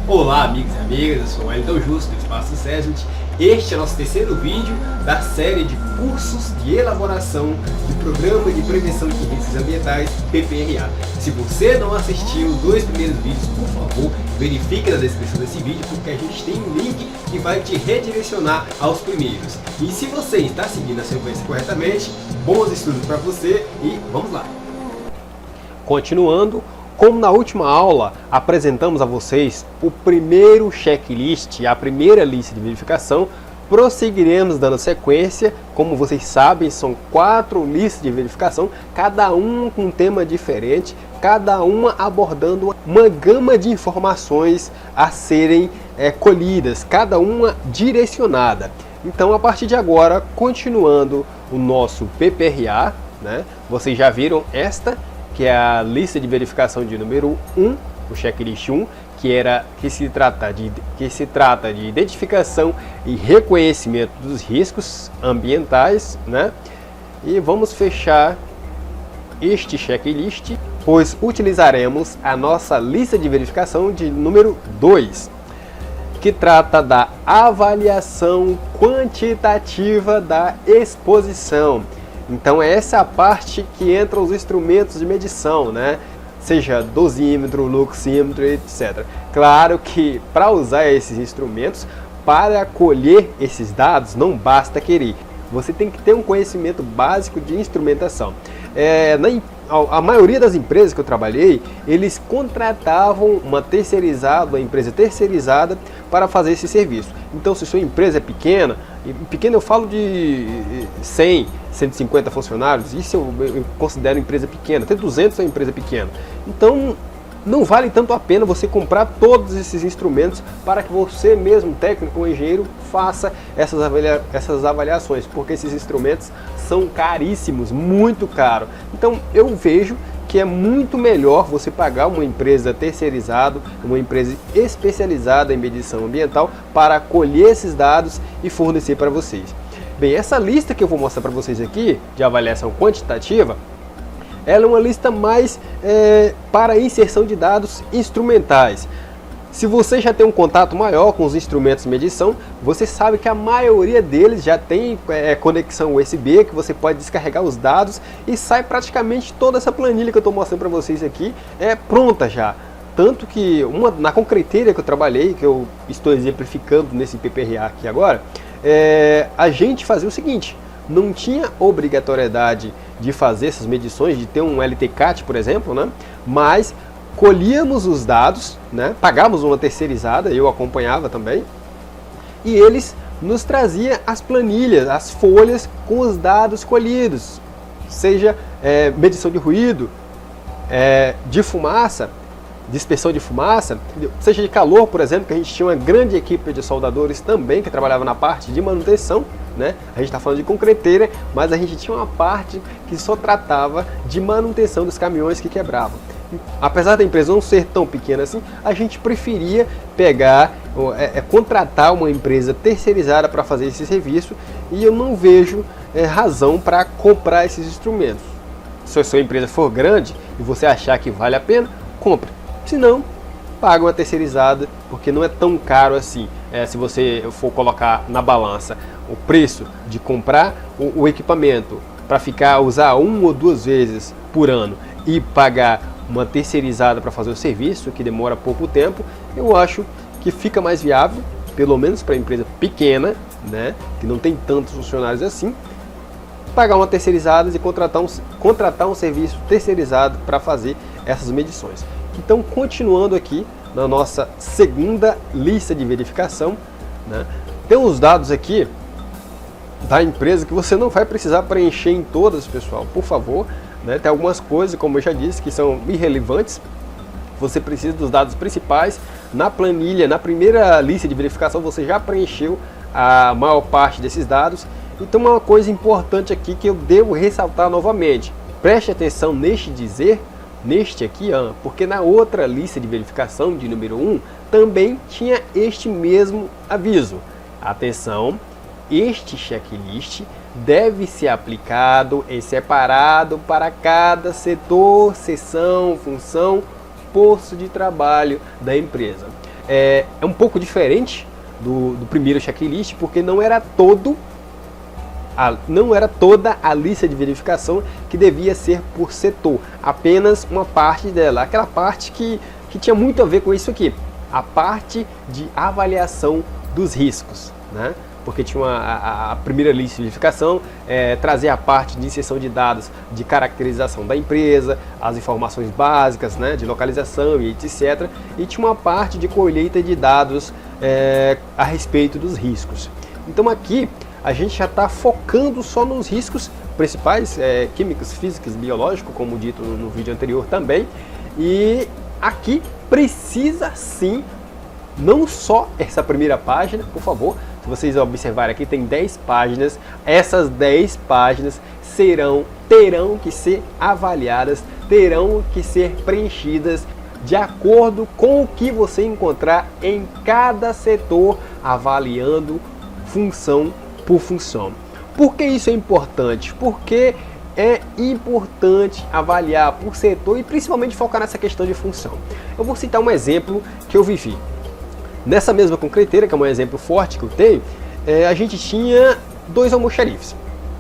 Olá amigos e amigas, eu sou o Wellington Justo do Espaço Cesut. Este é nosso terceiro vídeo da série de cursos de elaboração do Programa de Prevenção de Riscos Ambientais, PPRA. Se você não assistiu os dois primeiros vídeos, por favor, verifique na descrição desse vídeo, porque a gente tem um link que vai te redirecionar aos primeiros. E se você está seguindo a sequência corretamente, bons estudos para você e vamos lá! Continuando, como na última aula apresentamos a vocês o primeiro checklist, a primeira lista de verificação, prosseguiremos dando sequência. Como vocês sabem, são 4 listas de verificação, cada uma com um tema diferente, cada uma abordando uma gama de informações a serem colhidas, cada uma direcionada. Então, a partir de agora, continuando o nosso PPRA, né, vocês já viram esta, que é a lista de verificação de número 1, o checklist 1, que se trata de identificação e reconhecimento dos riscos ambientais, né? E vamos fechar este checklist, pois utilizaremos a nossa lista de verificação de número 2, que trata da avaliação quantitativa da exposição. Então essa é a parte que entra os instrumentos de medição, né? Seja dosímetro, luxímetro, etc. Claro que para usar esses instrumentos, para colher esses dados, não basta querer. Você tem que ter um conhecimento básico de instrumentação. A maioria das empresas que eu trabalhei, eles contratavam uma empresa terceirizada para fazer esse serviço. Então, se sua empresa é pequena eu falo de 100, 150 funcionários, isso eu considero empresa pequena, até 200 é uma empresa pequena. Então, não vale tanto a pena você comprar todos esses instrumentos para que você mesmo, técnico ou engenheiro, faça essas avaliações, porque esses instrumentos são caríssimos, muito caro. Então eu vejo que é muito melhor você pagar uma empresa terceirizada, uma empresa especializada em medição ambiental para colher esses dados e fornecer para vocês. Bem, essa lista que eu vou mostrar para vocês aqui, de avaliação quantitativa, ela é uma lista mais para inserção de dados instrumentais. Se você já tem um contato maior com os instrumentos de medição, você sabe que a maioria deles já tem conexão USB, que você pode descarregar os dados e sai praticamente toda essa planilha que eu estou mostrando para vocês aqui, pronta já. Tanto que na concreteira que eu trabalhei, que eu estou exemplificando nesse PPRA aqui agora, a gente fazia o seguinte: não tinha obrigatoriedade de fazer essas medições, de ter um LTCAT, por exemplo, né? Mas colhíamos os dados, né? Pagávamos uma terceirizada, eu acompanhava também, e eles nos traziam as planilhas, as folhas com os dados colhidos, seja medição de ruído, de fumaça, dispersão de fumaça, seja de calor, por exemplo, que a gente tinha uma grande equipe de soldadores também que trabalhava na parte de manutenção, né? A gente está falando de concreteira, mas a gente tinha uma parte que só tratava de manutenção dos caminhões que quebravam. Apesar da empresa não ser tão pequena assim, a gente preferia contratar uma empresa terceirizada para fazer esse serviço, e eu não vejo razão para comprar esses instrumentos. Se a sua empresa for grande e você achar que vale a pena, compre. Se não, paga uma terceirizada, porque não é tão caro assim. Se você for colocar na balança o preço de comprar o equipamento para usar 1 ou 2 vezes por ano e pagar uma terceirizada para fazer o serviço, que demora pouco tempo, eu acho que fica mais viável, pelo menos para a empresa pequena, né, que não tem tantos funcionários assim, pagar uma terceirizada e contratar um serviço terceirizado para fazer essas medições. Então, continuando aqui na nossa segunda lista de verificação, né, tem os dados aqui da empresa que você não vai precisar preencher em todas, pessoal, por favor, né? Tem algumas coisas, como eu já disse, que são irrelevantes. Você precisa dos dados principais. Na planilha, na primeira lista de verificação, você já preencheu a maior parte desses dados. Então, uma coisa importante aqui que eu devo ressaltar novamente: preste atenção neste aqui, porque na outra lista de verificação de número 1 também tinha este mesmo aviso. Atenção, este checklist deve ser aplicado em separado para cada setor, seção, função, posto de trabalho da empresa. é um pouco diferente do primeiro checklist, porque não era toda a lista de verificação que devia ser por setor, apenas uma parte dela, aquela parte que tinha muito a ver com isso aqui, a parte de avaliação dos riscos, né? Porque tinha a primeira lista de verificação, trazer a parte de inserção de dados de caracterização da empresa, as informações básicas, né, de localização e etc. E tinha uma parte de colheita de dados a respeito dos riscos. Então aqui a gente já está focando só nos riscos principais, químicos, físicos, biológicos, como dito no vídeo anterior também. E aqui precisa sim, não só essa primeira página, por favor, se vocês observarem aqui tem 10 páginas, essas 10 páginas terão que ser avaliadas, terão que ser preenchidas de acordo com o que você encontrar em cada setor, avaliando função por função. Por que isso é importante? Porque é importante avaliar por setor e principalmente focar nessa questão de função. Eu vou citar um exemplo que eu vivi. Nessa mesma concreteira, que é um exemplo forte que eu tenho, a gente tinha 2 almoxarifes.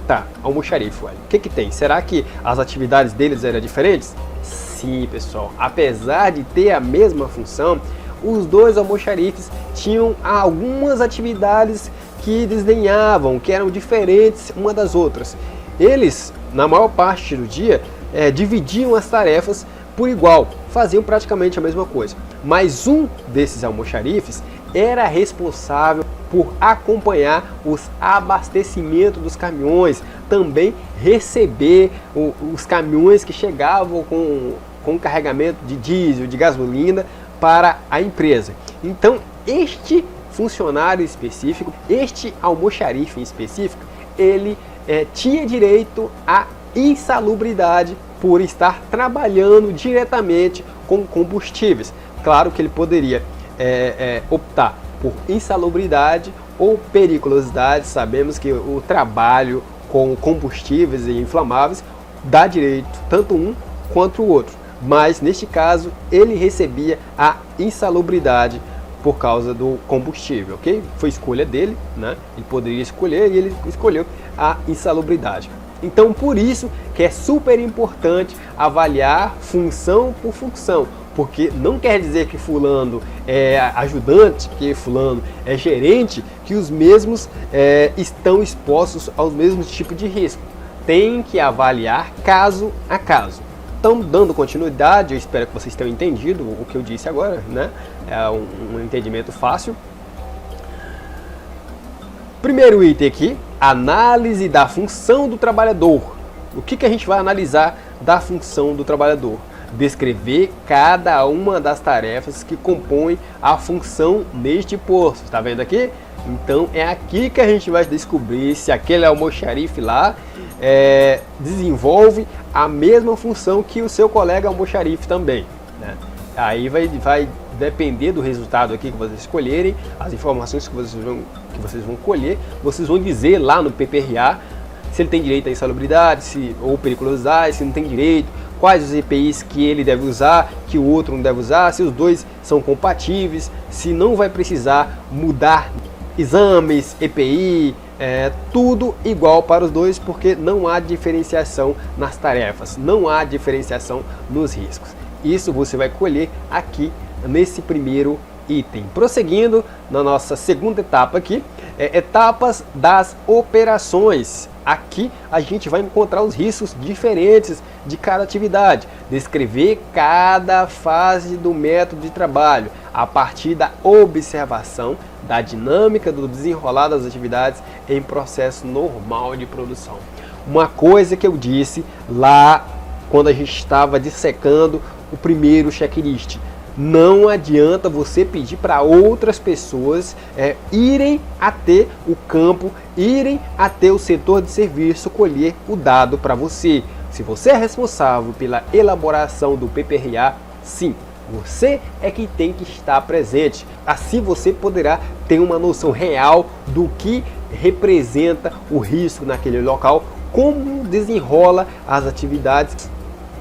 Tá, almoxarife, olha. O que tem? Será que as atividades deles eram diferentes? Sim, pessoal. Apesar de ter a mesma função, os 2 almoxarifes tinham algumas atividades que desdenhavam, que eram diferentes uma das outras. Eles, na maior parte do dia, dividiam as tarefas por igual, faziam praticamente a mesma coisa. Mas um desses almoxarifes era responsável por acompanhar os abastecimentos dos caminhões, também receber os caminhões que chegavam com carregamento de diesel, de gasolina para a empresa. Então, este funcionário específico, este almoxarife em específico, ele tinha direito à insalubridade por estar trabalhando diretamente com combustíveis. Claro que ele poderia optar por insalubridade ou periculosidade. Sabemos que o trabalho com combustíveis e inflamáveis dá direito tanto um quanto o outro, mas neste caso ele recebia a insalubridade por causa do combustível, ok? Foi escolha dele, né? Ele poderia escolher e ele escolheu a insalubridade. Então, por isso que é super importante avaliar função por função, porque não quer dizer que fulano é ajudante, que fulano é gerente, que os mesmos estão expostos aos mesmos tipos de risco. Tem que avaliar caso a caso. Então, dando continuidade, eu espero que vocês tenham entendido o que eu disse agora, né? É um entendimento fácil. Primeiro item aqui, análise da função do trabalhador. O que a gente vai analisar da função do trabalhador? Descrever cada uma das tarefas que compõem a função neste posto. Está vendo aqui? Então é aqui que a gente vai descobrir se aquele almoxarife lá desenvolve a mesma função que o seu colega almoxarife também, né? Aí vai depender do resultado aqui que vocês escolherem, as informações que vocês vão colher, vocês vão dizer lá no PPRA se ele tem direito à insalubridade, ou periculosidade, se não tem direito, quais os EPIs que ele deve usar, que o outro não deve usar, se os dois são compatíveis, se não vai precisar mudar exames, EPI, tudo igual para os dois, porque não há diferenciação nas tarefas, não há diferenciação nos riscos. Isso você vai colher aqui nesse primeiro item. Prosseguindo na nossa segunda etapa aqui, etapas das operações. Aqui a gente vai encontrar os riscos diferentes de cada atividade, descrever cada fase do método de trabalho a partir da observação da dinâmica do desenrolar das atividades em processo normal de produção. Uma coisa que eu disse lá quando a gente estava dissecando o primeiro checklist: não adianta você pedir para outras pessoas irem até o campo, irem até o setor de serviço colher o dado para você. Se você é responsável pela elaboração do PPRA, sim, você é que tem que estar presente. Assim você poderá ter uma noção real do que representa o risco naquele local, como desenrola as atividades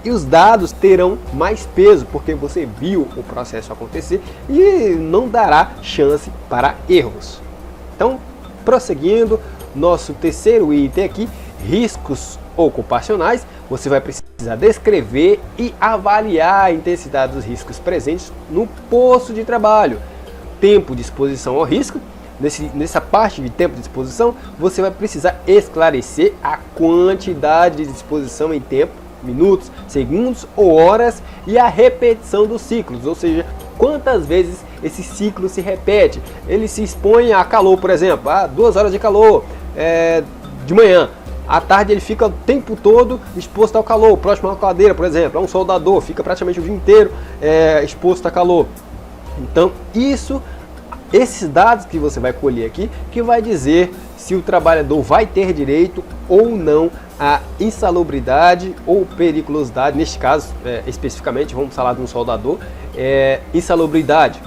E os dados terão mais peso, porque você viu o processo acontecer e não dará chance para erros. Então, prosseguindo, nosso terceiro item aqui, riscos ocupacionais. Você vai precisar descrever e avaliar a intensidade dos riscos presentes no posto de trabalho. Tempo de exposição ao risco. Nessa parte de tempo de exposição, você vai precisar esclarecer a quantidade de exposição em tempo, minutos, segundos ou horas, e a repetição dos ciclos, ou seja, quantas vezes esse ciclo se repete. Ele se expõe a calor, por exemplo, a 2 horas de calor de manhã. À tarde ele fica o tempo todo exposto ao calor, próximo à cadeira, por exemplo. É um soldador, fica praticamente o dia inteiro exposto a calor. Então, esses dados que você vai colher aqui, que vai dizer se o trabalhador vai ter direito ou não à insalubridade ou periculosidade. Neste caso, especificamente, vamos falar de um soldador, insalubridade.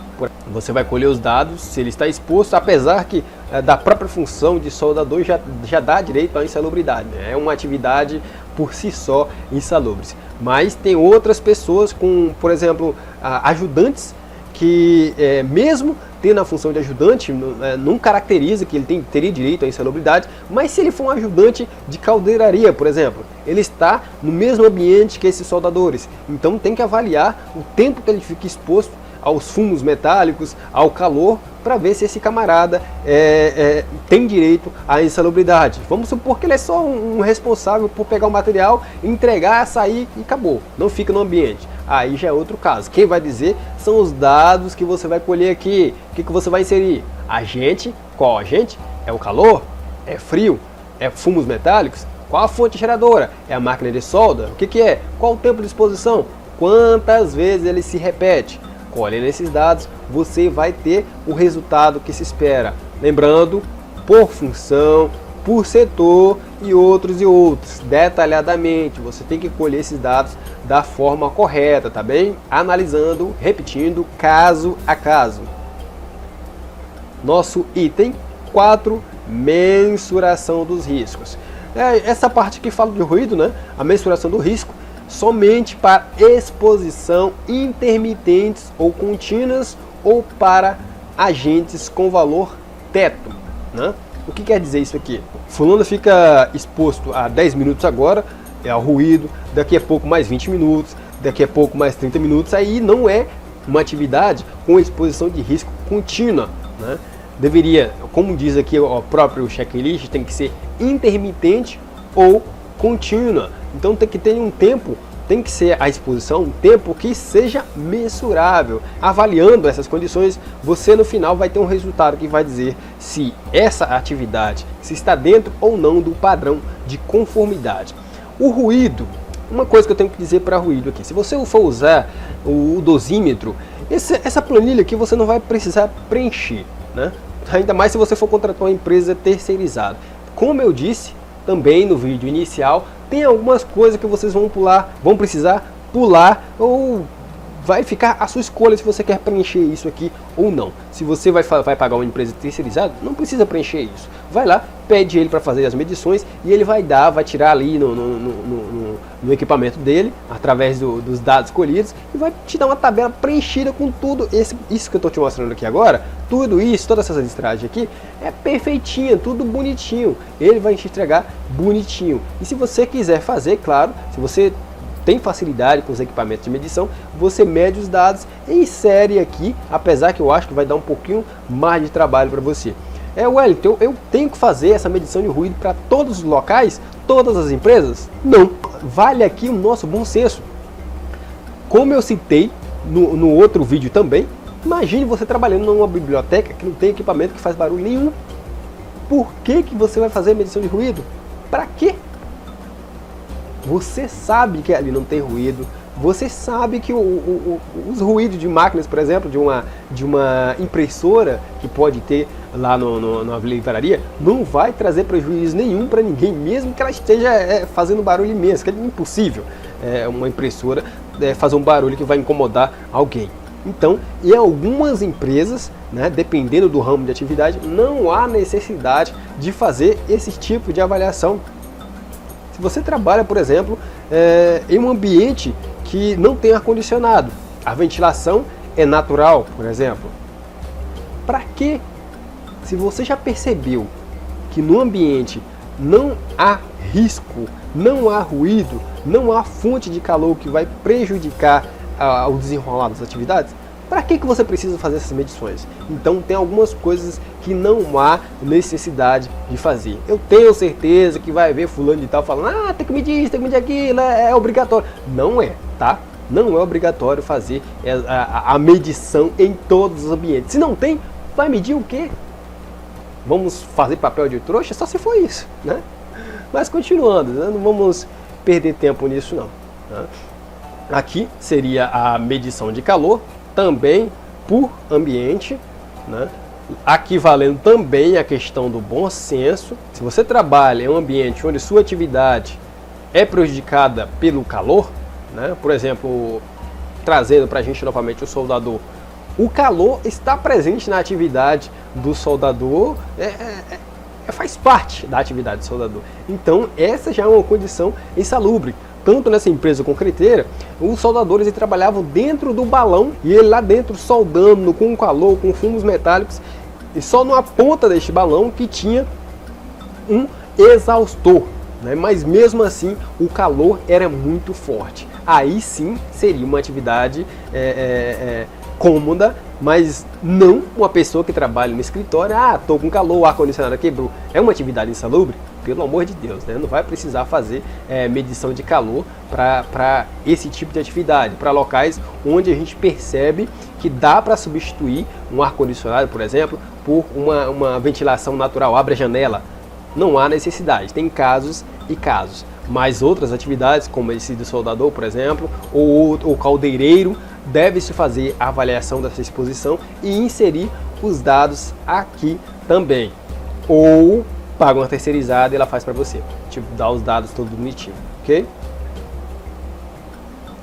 Você vai colher os dados se ele está exposto, apesar que da própria função de soldador já dá direito à insalubridade, né? É uma atividade por si só insalubre. Mas tem outras pessoas com, por exemplo, ajudantes que mesmo tendo a função de ajudante, não caracteriza que ele teria direito à insalubridade, mas se ele for um ajudante de caldeiraria, por exemplo, ele está no mesmo ambiente que esses soldadores, então tem que avaliar o tempo que ele fica exposto aos fumos metálicos, ao calor, para ver se esse camarada tem direito à insalubridade. Vamos supor que ele é só um responsável por pegar o material, entregar, sair e acabou, não fica no ambiente. Aí já é outro caso. Quem vai dizer são os dados que você vai colher aqui. O que você vai inserir? Agente, qual agente? É o calor? É frio? É fumos metálicos? Qual a fonte geradora? É a máquina de solda? O que é? Qual o tempo de exposição? Quantas vezes ele se repete? Colhendo esses dados, você vai ter o resultado que se espera. Lembrando, por função, por setor e outros, detalhadamente. Você tem que colher esses dados da forma correta, tá bem? Analisando, repetindo, caso a caso. Nosso item 4, mensuração dos riscos. Essa parte aqui fala de ruído, né? A mensuração do risco somente para exposição intermitentes ou contínuas ou para agentes com valor teto, né? O que quer dizer isso aqui? Fulano fica exposto a 10 minutos agora, ao ruído, daqui a pouco mais 20 minutos, daqui a pouco mais 30 minutos, aí não é uma atividade com exposição de risco contínua, né? Deveria, como diz aqui o próprio checklist, tem que ser intermitente ou contínua. Então tem que ter um tempo, tem que ser a exposição um tempo que seja mensurável. Avaliando essas condições, você no final vai ter um resultado que vai dizer se essa atividade se está dentro ou não do padrão de conformidade. O ruído, uma coisa que eu tenho que dizer para ruído aqui, se você for usar o dosímetro, essa planilha aqui você não vai precisar preencher, né? Ainda mais se você for contratar uma empresa terceirizada. Como eu disse também no vídeo inicial, tem algumas coisas que vocês vão precisar pular, ou vai ficar a sua escolha se você quer preencher isso aqui ou não. Se você vai pagar uma empresa terceirizada, não precisa preencher isso. Vai lá, pede ele para fazer as medições e ele vai tirar ali no equipamento dele, através dos dados colhidos, e vai te dar uma tabela preenchida com tudo isso que eu estou te mostrando aqui agora. Tudo isso, todas essas listragens aqui, é perfeitinha, tudo bonitinho. Ele vai te entregar bonitinho. E se você quiser fazer, claro, se você tem facilidade com os equipamentos de medição, você mede os dados e insere aqui, apesar que eu acho que vai dar um pouquinho mais de trabalho para você. Wellington, eu tenho que fazer essa medição de ruído para todos os locais, todas as empresas? Não. Vale aqui o nosso bom senso. Como eu citei no outro vídeo também, imagine você trabalhando numa biblioteca que não tem equipamento que faz barulho nenhum. Por que você vai fazer medição de ruído? Para quê? Você sabe que ali não tem ruído, você sabe que os ruídos de máquinas, por exemplo, de uma impressora que pode ter lá na livraria, não vai trazer prejuízo nenhum para ninguém, mesmo que ela esteja fazendo barulho imenso, que é impossível uma impressora fazer um barulho que vai incomodar alguém. Então, em algumas empresas, né, dependendo do ramo de atividade, não há necessidade de fazer esse tipo de avaliação. Se você trabalha, por exemplo, em um ambiente que não tem ar-condicionado. A ventilação é natural, por exemplo. Para quê? Se você já percebeu que no ambiente não há risco, não há ruído, não há fonte de calor que vai prejudicar o desenrolar das atividades, para que você precisa fazer essas medições? Então tem algumas coisas que não há necessidade de fazer. Eu tenho certeza que vai ver fulano de tal falando, tem que medir isso, tem que medir aquilo, é obrigatório. Não é, tá? Não é obrigatório fazer a medição em todos os ambientes. Se não tem, vai medir o quê? Vamos fazer papel de trouxa? Só se for isso, né? Mas continuando, né? Não vamos perder tempo nisso não. Né? Aqui seria a medição de calor, também por ambiente, né? Aqui valendo também a questão do bom senso. Se você trabalha em um ambiente onde sua atividade é prejudicada pelo calor, né? Por exemplo, trazendo para a gente novamente o soldador, o calor está presente na atividade do soldador, faz parte da atividade do soldador. Então essa já é uma condição insalubre. Tanto nessa empresa concreteira, os soldadores trabalhavam dentro do balão e ele lá dentro soldando com calor, com fumos metálicos, e só numa ponta deste balão que tinha um exaustor, né? Mas mesmo assim o calor era muito forte. Aí sim seria uma atividade cômoda, mas não uma pessoa que trabalha no escritório, tô com calor, o ar-condicionado quebrou. É uma atividade insalubre? Pelo amor de Deus, né? Não vai precisar fazer medição de calor para esse tipo de atividade, para locais onde a gente percebe que dá para substituir um ar-condicionado, por exemplo, por uma ventilação natural. Abre a janela. Não há necessidade, tem casos e casos. Mas outras atividades, como esse do soldador, por exemplo, ou caldeireiro, deve-se fazer a avaliação dessa exposição e inserir os dados aqui também. Ou paga uma terceirizada e ela faz para você. Tipo, dá os dados todos bonitinho, ok?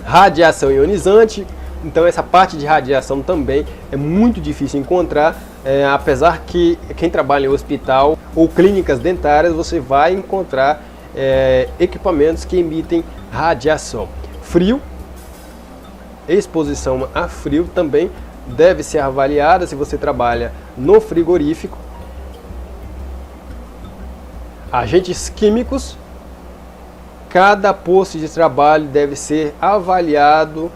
Radiação ionizante. Então essa parte de radiação também é muito difícil encontrar, apesar que quem trabalha em hospital ou clínicas dentárias, você vai encontrar equipamentos que emitem radiação. Frio, exposição a frio também deve ser avaliada se você trabalha no frigorífico. Agentes químicos, cada posto de trabalho deve ser avaliado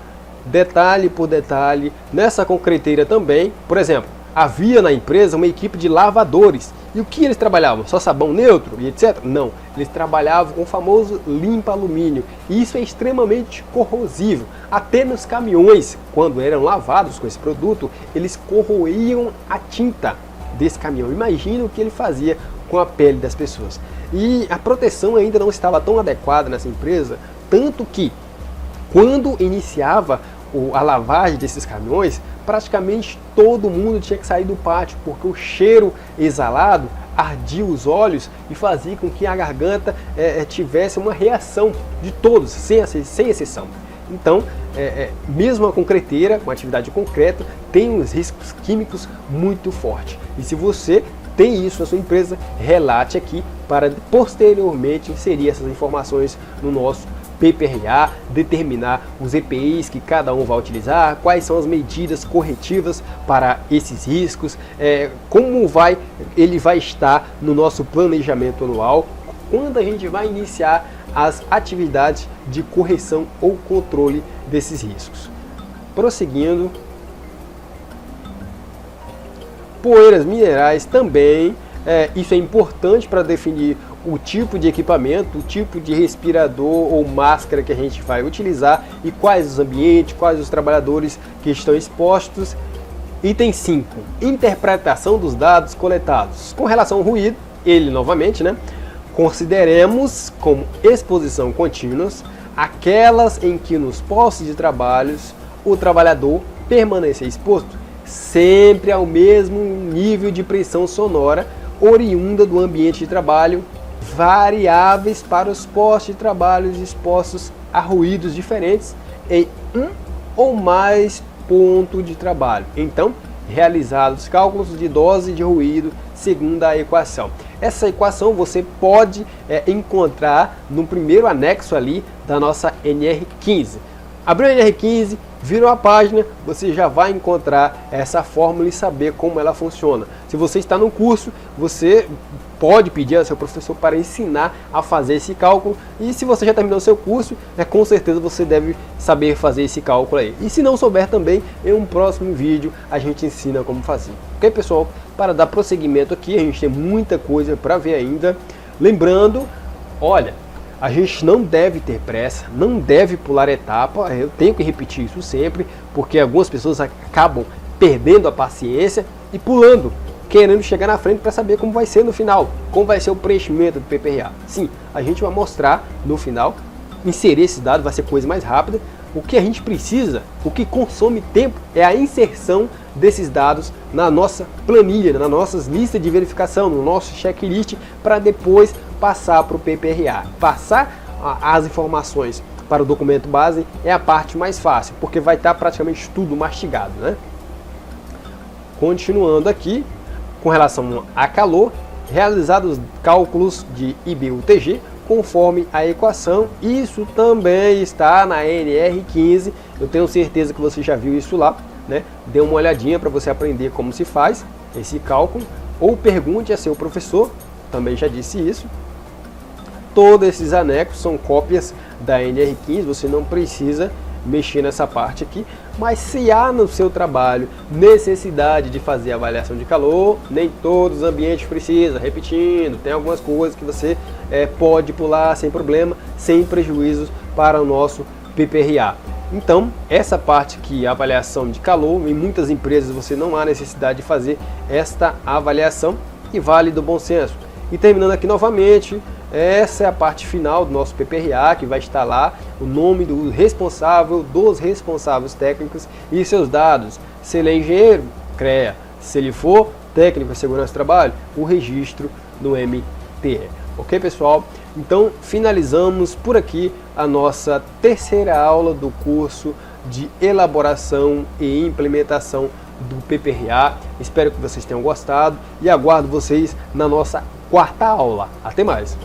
detalhe por detalhe. Nessa concreteira também, por exemplo, havia na empresa uma equipe de lavadores. E o que eles trabalhavam? Só sabão neutro e etc? Não, eles trabalhavam com o famoso limpa-alumínio. E isso é extremamente corrosivo. Até nos caminhões, quando eram lavados com esse produto, eles corroíam a tinta desse caminhão. Imagina o que ele fazia com a pele das pessoas. E a proteção ainda não estava tão adequada nessa empresa, tanto que quando iniciava a lavagem desses caminhões, praticamente todo mundo tinha que sair do pátio, porque o cheiro exalado ardia os olhos e fazia com que a garganta tivesse uma reação de todos, sem exceção. Então, mesmo a concreteira, com atividade concreta, tem uns riscos químicos muito fortes. E se você tem isso na sua empresa, relate aqui para posteriormente inserir essas informações no nosso PPRA, determinar os EPIs que cada um vai utilizar, quais são as medidas corretivas para esses riscos, como ele vai estar no nosso planejamento anual, quando a gente vai iniciar as atividades de correção ou controle desses riscos. Prosseguindo, poeiras minerais também, isso é importante para definir o tipo de equipamento, o tipo de respirador ou máscara que a gente vai utilizar e quais os ambientes, quais os trabalhadores que estão expostos. Item 5, interpretação dos dados coletados. Com relação ao ruído, ele novamente, consideremos como exposição contínuas aquelas em que nos postos de trabalhos o trabalhador permanecer exposto sempre ao mesmo nível de pressão sonora oriunda do ambiente de trabalho, variáveis para os postos de trabalho expostos a ruídos diferentes em um ou mais pontos de trabalho. Então, realizados cálculos de dose de ruído segundo a equação. Essa equação você pode encontrar no primeiro anexo ali da nossa NR15. Abriu a NR15, virou a página, você já vai encontrar essa fórmula e saber como ela funciona. Se você está no curso, você pode pedir ao seu professor para ensinar a fazer esse cálculo. E se você já terminou o seu curso, com certeza você deve saber fazer esse cálculo aí. E se não souber também, em um próximo vídeo a gente ensina como fazer. Ok, pessoal? Para dar prosseguimento aqui, a gente tem muita coisa para ver ainda. Lembrando, olha, a gente não deve ter pressa, não deve pular etapa. Eu tenho que repetir isso sempre, porque algumas pessoas acabam perdendo a paciência e pulando, querendo chegar na frente para saber como vai ser no final, como vai ser o preenchimento do PPRA. Sim, a gente vai mostrar no final, inserir esses dados vai ser coisa mais rápida. O que a gente precisa, o que consome tempo é a inserção desses dados na nossa planilha, nas nossas listas de verificação, no nosso checklist, para depois passar para o PPRA. Passar as informações para o documento base é a parte mais fácil, porque vai estar praticamente tudo mastigado, né? Continuando aqui, com relação a calor, realizados cálculos de IBUTG conforme a equação. Isso também está na NR15. Eu tenho certeza que você já viu isso lá, né? Dê uma olhadinha para você aprender como se faz esse cálculo, ou pergunte a seu professor, também já disse isso. Todos esses anexos são cópias da NR15, você não precisa mexer nessa parte aqui, mas se há no seu trabalho necessidade de fazer avaliação de calor, nem todos os ambientes precisam, repetindo, tem algumas coisas que você pode pular sem problema, sem prejuízos para o nosso PPRA. Então, essa parte aqui, a avaliação de calor, em muitas empresas você não há necessidade de fazer esta avaliação e vale do bom senso. E terminando aqui novamente, essa é a parte final do nosso PPRA, que vai estar lá o nome do responsável, dos responsáveis técnicos e seus dados. Se ele é engenheiro, CREA. Se ele for técnico de segurança do trabalho, o registro no MTE. Ok, pessoal? Então, finalizamos por aqui a nossa terceira aula do curso de elaboração e implementação do PPRA. Espero que vocês tenham gostado e aguardo vocês na nossa quarta aula. Até mais!